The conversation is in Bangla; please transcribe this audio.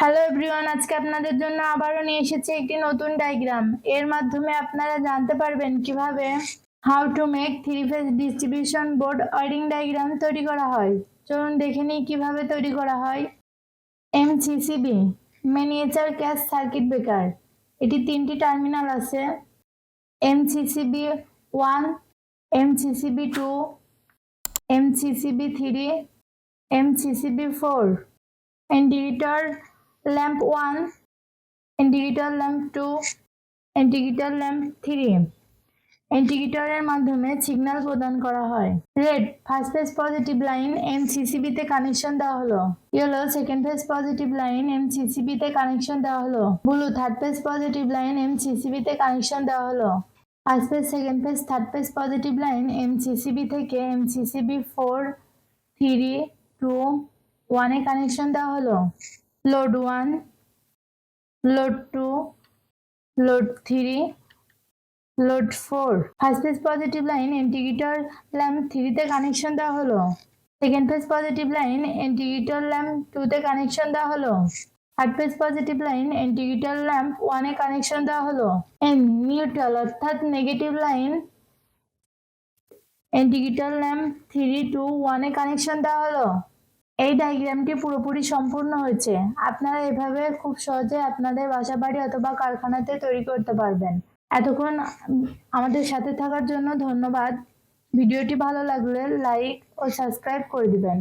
হ্যালো এভরিওয়ান, আজকে আপনাদের জন্য আবারও নিয়ে এসেছি একটি নতুন ডায়াগ্রাম। এর মাধ্যমে আপনারা জানতে পারবেন কিভাবে how to make three phase distribution board wiring diagram তৈরি করা হয়। চলুন দেখে নিই কিভাবে তৈরি করা হয়। MCCB miniature cash circuit breaker, এটি তিনটি টার্মিনাল আছে। MCCB 1, MCCB 2, MCCB 3, MCCB 4, indicator lamp 1, indicator lamp 2, indicator lamp 3। ইন্ডিকেটরের মাধ্যমে সিগন্যাল প্রদান করা হয়। Red first phase positive line MCCB তে কানেকশন দেওয়া হলো। Yellow second phase positive line MCCB তে কানেকশন দেওয়া হলো। Blue third phase positive line MCCB তে কানেকশন দেওয়া হলো। First phase second phase third phase positive line MCCB থেকে এমসিসিবি 4, 3, 2, 1 এ কানেকশন দেওয়া হলো। Load 1, load 2, load 3, load 4। First phase positive line indicator lamp 3 তে কানেকশন দেওয়া হলো। Second phase positive line indicator lamp 2 তে কানেকশন দেওয়া হলো। Third phase positive line indicator lamp 1 এ কানেকশন দেওয়া হলো। নিউট্রাল অর্থাৎ নেগেটিভ লাইন ইন্ডিকেটর ল্যাম্প 3, 2, 1 এ কানেকশন দেওয়া হলো। এই ডায়াগ্রামটি পুরোপুরি সম্পূর্ণ হয়েছে। আপনারা এভাবে খুব সহজে আপনাদের বাসাবাড়ি অথবা কারখানাতে তৈরি করতে পারবেন। এতক্ষণ আমাদের সাথে থাকার জন্য ধন্যবাদ। ভিডিওটি ভালো লাগলে লাইক ও সাবস্ক্রাইব করে দিবেন।